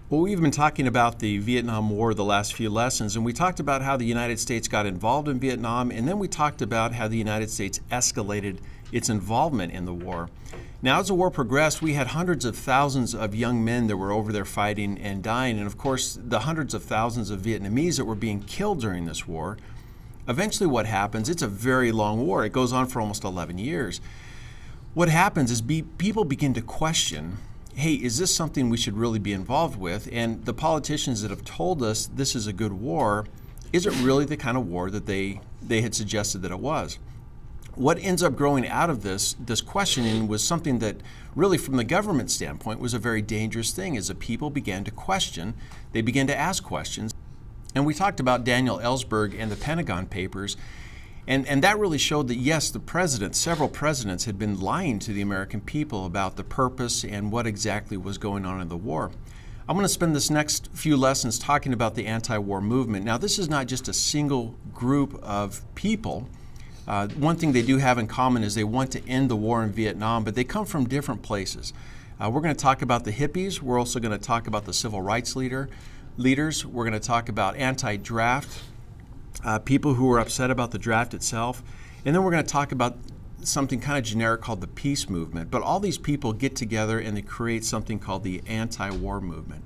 Well, we've been talking about the Vietnam War the last few lessons, and we talked about how the United States got involved in Vietnam, and then we talked about how the United States escalated its involvement in the war. Now, as the war progressed, we had hundreds of thousands of young men that were over there fighting and dying, and of course, the hundreds of thousands of Vietnamese that were being killed during this war. Eventually, what happens, it's a very long war. It goes on for almost 11 years. What happens is people begin to question, hey, is this something we should really be involved with? And the politicians that have told us this is a good war, is it really the kind of war that they had suggested that it was? What ends up growing out of this questioning was something that really from the government standpoint was a very dangerous thing. As the people began to question, they began to ask questions. And we talked about Daniel Ellsberg and the Pentagon Papers, and that really showed that, yes, several presidents had been lying to the American people about the purpose and what exactly was going on in the war. I'm going to spend this next few lessons talking about the anti-war movement. Now, this is not just a single group of people. One thing they do have in common is they want to end the war in Vietnam, but they come from different places. We're going to talk about the hippies. We're also going to talk about the civil rights leaders. We're going to talk about anti-draft, people who were upset about the draft itself. And then we're going to talk about something kind of generic called the peace movement. But all these people get together and they create something called the anti-war movement.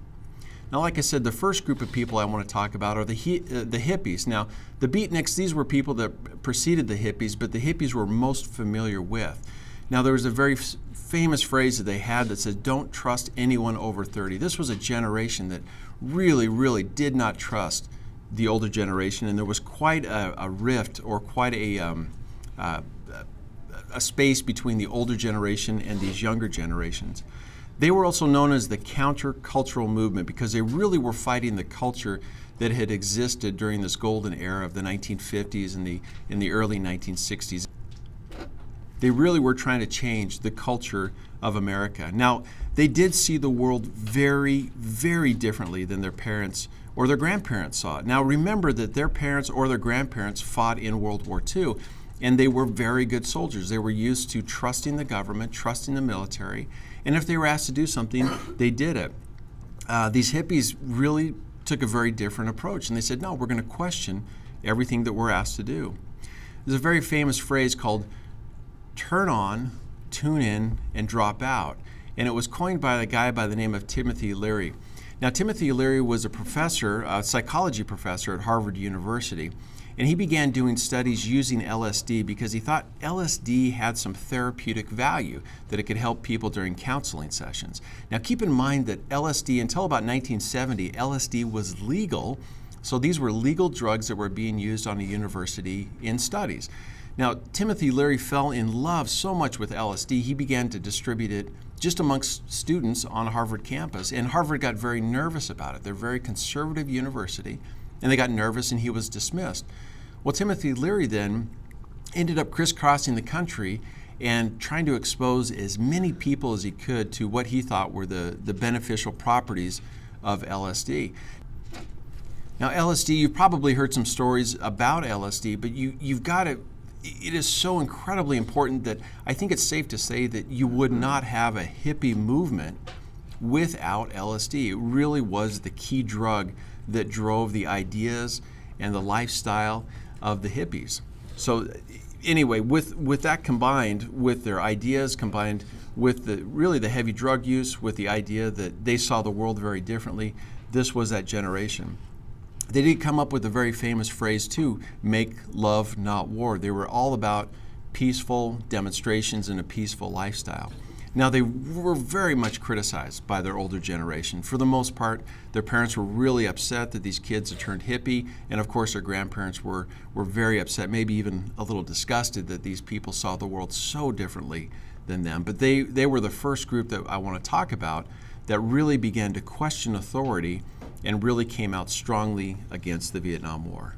Now, like I said, the first group of people I want to talk about are the hippies. Now, the beatniks, these were people that preceded the hippies, but the hippies were most familiar with. Now, there was a very famous phrase that they had that said, "Don't trust anyone over 30." This was a generation that really, really did not trust the older generation, and there was quite a rift or quite a space between the older generation and these younger generations. They were also known as the countercultural movement because they really were fighting the culture that had existed during this golden era of the 1950s and in the early 1960s. They really were trying to change the culture of America. Now, they did see the world very, very differently than their parents or their grandparents saw it. Now, remember that their parents or their grandparents fought in World War II, and they were very good soldiers. They were used to trusting the government, trusting the military, and if they were asked to do something, they did it. These hippies really took a very different approach, and they said, no, we're going to question everything that we're asked to do. There's a very famous phrase called turn on, tune in, and drop out. And it was coined by a guy by the name of Timothy Leary. Now, Timothy Leary was a professor, a psychology professor at Harvard University, and he began doing studies using LSD because he thought LSD had some therapeutic value, that it could help people during counseling sessions. Now, keep in mind that LSD, until about 1970, LSD was legal, so these were legal drugs that were being used on a university in studies. Now, Timothy Leary fell in love so much with LSD, he began to distribute it just amongst students on Harvard campus, and Harvard got very nervous about it. They're a very conservative university, and they got nervous and he was dismissed. Well, Timothy Leary then ended up crisscrossing the country and trying to expose as many people as he could to what he thought were the beneficial properties of LSD. Now, LSD, you've probably heard some stories about LSD, but you've got to, it is so incredibly important that I think it's safe to say that you would not have a hippie movement without LSD. It really was the key drug that drove the ideas and the lifestyle of the hippies. So anyway, with that combined with their ideas, combined with the heavy drug use, with the idea that they saw the world very differently, this was that generation. They did come up with a very famous phrase too, make love, not war. They were all about peaceful demonstrations and a peaceful lifestyle. Now, they were very much criticized by their older generation. For the most part, their parents were really upset that these kids had turned hippie, and of course their grandparents were very upset, maybe even a little disgusted that these people saw the world so differently than them. But they were the first group that I want to talk about that really began to question authority and really came out strongly against the Vietnam War.